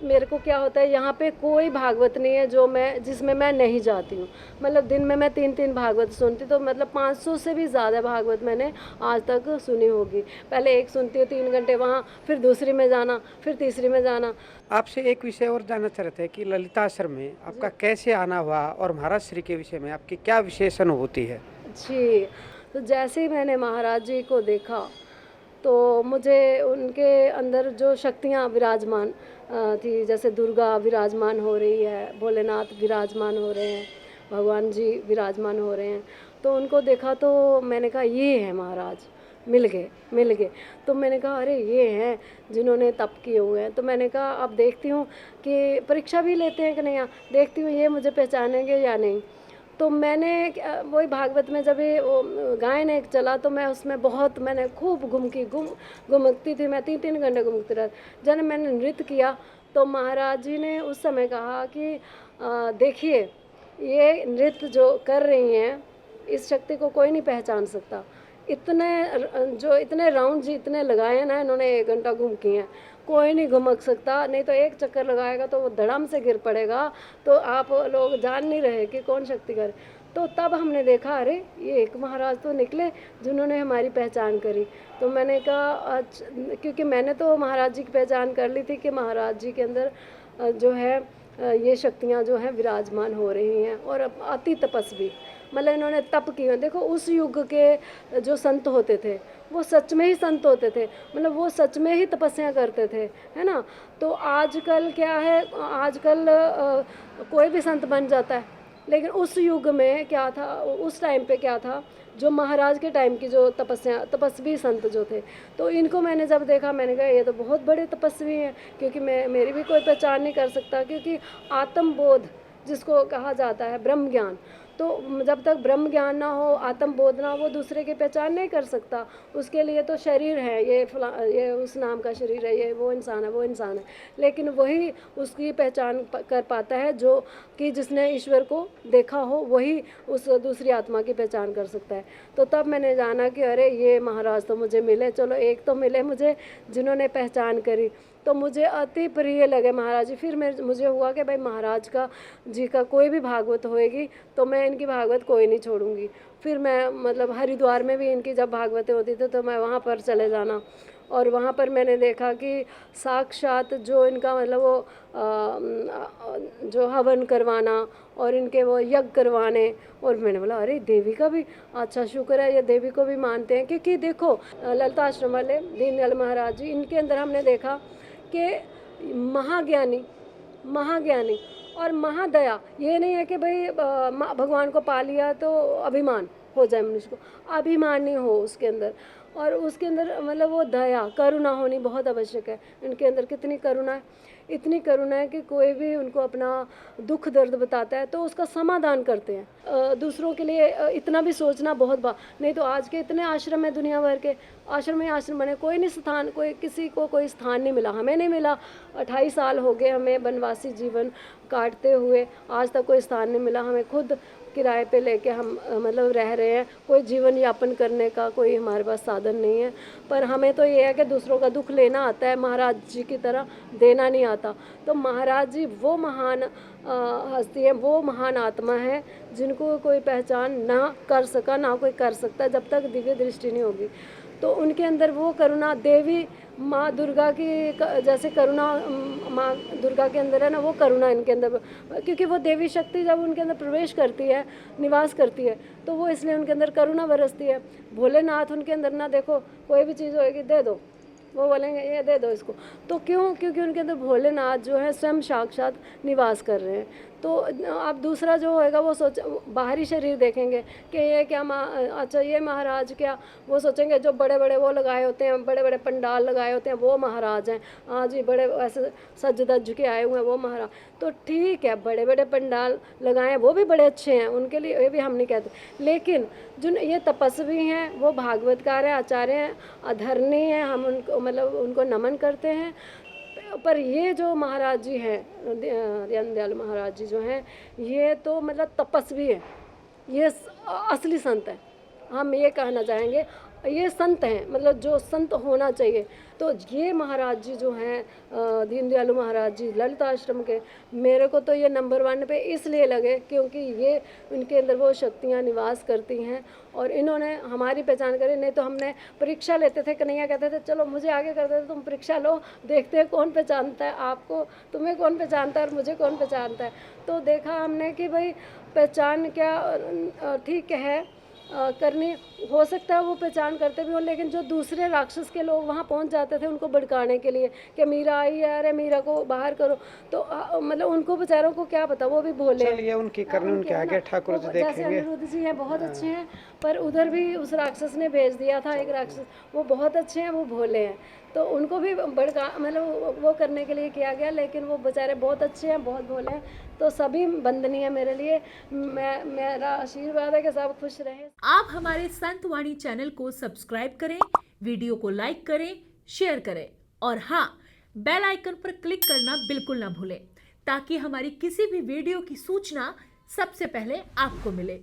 मेरे को क्या होता है, यहाँ पे कोई भागवत नहीं है जिसमें मैं नहीं जाती हूँ। मतलब दिन में मैं 3-3 भागवत सुनती, तो मतलब 500 से भी ज़्यादा भागवत मैंने आज तक सुनी होगी। पहले एक सुनती हूँ 3 घंटे वहाँ, फिर दूसरी में जाना, फिर तीसरी में जाना। आपसे एक विषय और जानना चाह रहे थे कि ललिताश्रम में आपका कैसे आना हुआ और महाराज श्री के विषय में आपकी क्या विशेष अनुभूति है? जी, तो जैसे ही मैंने महाराज जी को देखा, तो मुझे उनके अंदर जो शक्तियाँ विराजमान थी, जैसे दुर्गा विराजमान हो रही है, भोलेनाथ विराजमान हो रहे हैं, भगवान जी विराजमान हो रहे हैं। तो उनको देखा तो मैंने कहा ये है महाराज, मिल गए, मिल गए। तो मैंने कहा अरे ये हैं जिन्होंने तप किए हुए हैं। तो मैंने कहा अब देखती हूँ कि परीक्षा भी लेते हैं कि नहीं, देखती हूँ ये मुझे पहचानेंगे या नहीं। तो मैंने वही भागवत में जब ये वो गायन एक चला, तो मैं उसमें बहुत मैंने खूब घुमकती थी, मैं 3-3 घंटे घुमकती रही। जब मैंने नृत्य किया तो महाराज जी ने उस समय कहा कि देखिए ये नृत्य जो कर रही हैं, इस शक्ति को कोई नहीं पहचान सकता। इतने राउंड जी इतने लगाए हैं ना इन्होंने, 1 घंटा घूम किए हैं, कोई नहीं घुमक सकता। नहीं तो एक चक्कर लगाएगा तो वो धड़ाम से गिर पड़ेगा। तो आप लोग जान नहीं रहे कि कौन शक्ति करे। तो तब हमने देखा अरे ये एक महाराज तो निकले जिन्होंने हमारी पहचान करी। तो मैंने कहा क्योंकि मैंने तो महाराज जी की पहचान कर ली थी कि महाराज जी के अंदर जो है ये शक्तियाँ जो हैं विराजमान हो रही हैं, और अति तपस्वी, मतलब इन्होंने तप किए। देखो उस युग के जो संत होते थे वो सच में ही संत होते थे, मतलब वो सच में ही तपस्या करते थे, है ना। तो आजकल क्या है, आजकल कोई भी संत बन जाता है, लेकिन उस युग में क्या था, उस टाइम पे क्या था, जो महाराज के टाइम की जो तपस्वी संत जो थे, तो इनको मैंने जब देखा मैंने कहा ये तो बहुत बड़े तपस्वी हैं, क्योंकि मेरी भी कोई पहचान नहीं कर सकता। क्योंकि आत्मबोध जिसको कहा जाता है, ब्रह्म ज्ञान, तो जब तक ब्रह्म ज्ञान ना हो, आत्म बोध ना हो, वो दूसरे की पहचान नहीं कर सकता। उसके लिए तो शरीर है, ये उस नाम का शरीर है, ये वो इंसान है, वो इंसान है। लेकिन वही उसकी पहचान कर पाता है जो कि जिसने ईश्वर को देखा हो, वही उस दूसरी आत्मा की पहचान कर सकता है। तो तब मैंने जाना कि अरे ये महाराज तो मुझे मिले, चलो एक तो मिले मुझे जिन्होंने पहचान करी। तो मुझे अति प्रिय लगे महाराज जी। फिर मुझे हुआ कि भाई महाराज का जी का कोई भी भागवत होएगी तो मैं इनकी भागवत कोई नहीं छोड़ूंगी। फिर मैं मतलब हरिद्वार में भी इनकी जब भागवतें होती थी तो मैं वहाँ पर चले जाना, और वहाँ पर मैंने देखा कि साक्षात जो इनका मतलब वो जो हवन करवाना और इनके वो यज्ञ करवाने। और मैंने बोला अरे देवी का भी, अच्छा शुक्र है ये देवी को भी मानते हैं। क्योंकि देखो ललिता आश्रम वाले दीनदयाल महाराज जी, इनके अंदर हमने देखा कि महाज्ञानी, महाज्ञानी और महादया। ये नहीं है कि भाई भगवान को पा लिया तो अभिमान हो जाए मनुष्य को, अभिमान नहीं हो उसके अंदर। और उसके अंदर मतलब वो दया करुणा होनी बहुत आवश्यक है। इनके अंदर कितनी करुणा है, इतनी करुणा है कि कोई भी उनको अपना दुख दर्द बताता है तो उसका समाधान करते हैं। दूसरों के लिए इतना भी सोचना बहुत नहीं तो आज के इतने आश्रम है, दुनिया भर के आश्रम ही आश्रम बने, कोई नहीं स्थान, कोई किसी को कोई स्थान नहीं मिला। हमें नहीं मिला, 28 साल हो गए हमें वनवासी जीवन काटते हुए, आज तक कोई स्थान नहीं मिला। हमें खुद किराए पे लेके हम मतलब रह रहे हैं, कोई जीवन यापन करने का कोई हमारे पास साधन नहीं है। पर हमें तो ये है कि दूसरों का दुख लेना आता है, महाराज जी की तरह देना नहीं आता। तो महाराज जी वो महान हस्ती है, वो महान आत्मा है जिनको कोई पहचान ना कर सका, ना कोई कर सकता जब तक दिव्य दृष्टि नहीं होगी। तो उनके अंदर वो करुणा, देवी माँ दुर्गा की जैसे करुणा माँ दुर्गा के अंदर है ना, वो करुणा इनके अंदर। क्योंकि वो देवी शक्ति जब उनके अंदर प्रवेश करती है, निवास करती है, तो वो इसलिए उनके अंदर करुणा बरसती है। भोलेनाथ उनके अंदर ना, देखो कोई भी चीज़ होएगी दे दो, वो बोलेंगे ये दे दो इसको। तो क्यों? क्योंकि उनके अंदर भोलेनाथ जो है स्वयं साक्षात निवास कर रहे हैं। तो आप दूसरा जो होएगा वो बाहरी शरीर देखेंगे कि ये क्या अच्छा ये महाराज क्या, वो सोचेंगे जो बड़े बड़े वो लगाए होते हैं, बड़े बड़े पंडाल लगाए होते हैं वो महाराज हैं। हाँ जी, बड़े ऐसे सज धज के आए हुए हैं वो महाराज। तो ठीक है, बड़े बड़े पंडाल लगाए वो भी बड़े अच्छे हैं, उनके लिए ये भी हम नहीं कहते। लेकिन जो ये तपस्वी हैं, वो भागवतकार हैं, आचार्य हैं, अधर्णी हैं, हम उनको मतलब उनको नमन करते हैं। पर ये जो महाराज जी हैं, दीनदयाल महाराज जी जो हैं, ये तो मतलब तपस्वी हैं, ये असली संत हैं। हम ये कहना चाहेंगे ये संत हैं, मतलब जो संत होना चाहिए। तो ये महाराज जी जो हैं दीनदयालु महाराज जी ललित आश्रम के, मेरे को तो ये नंबर 1 पे इसलिए लगे क्योंकि ये उनके अंदर वो शक्तियाँ निवास करती हैं और इन्होंने हमारी पहचान करी। नहीं तो हमने परीक्षा लेते थे, कन्हैया कहते थे चलो मुझे आगे कर देते, तुम परीक्षा लो, देखते हैं कौन पहचानता है आपको, तुम्हें कौन पहचानता है और मुझे कौन पहचानता है। तो देखा हमने कि भाई पहचान क्या ठीक है करनी, हो सकता है वो पहचान करते भी हो, लेकिन जो दूसरे राक्षस के लोग वहाँ पहुँच जाते थे उनको भड़काने के लिए कि मीरा आई है, अरे मीरा को बाहर करो, तो मतलब उनको बेचारों को क्या पता, वो भी भोले हैं। चलिए उनकी करनी उनके है आगे ना, ठाकुर जी जैसे देखेंगे। अनिरुद्ध जी हैं बहुत अच्छे हैं, पर उधर भी उस राक्षस ने भेज दिया था एक राक्षस, वो बहुत अच्छे हैं, वो भोले हैं, तो उनको भी भड़का मतलब वो करने के लिए किया गया, लेकिन वो बेचारे बहुत अच्छे हैं, बहुत भोले हैं। तो सभी वंदनीय मेरे लिए, मेरा आशीर्वाद है कि सब खुश रहें। आप हमारे संतवाणी चैनल को सब्सक्राइब करें, वीडियो को लाइक करें, शेयर करें और हाँ, बेल आइकन पर क्लिक करना बिल्कुल ना भूलें ताकि हमारी किसी भी वीडियो की सूचना सबसे पहले आपको मिले।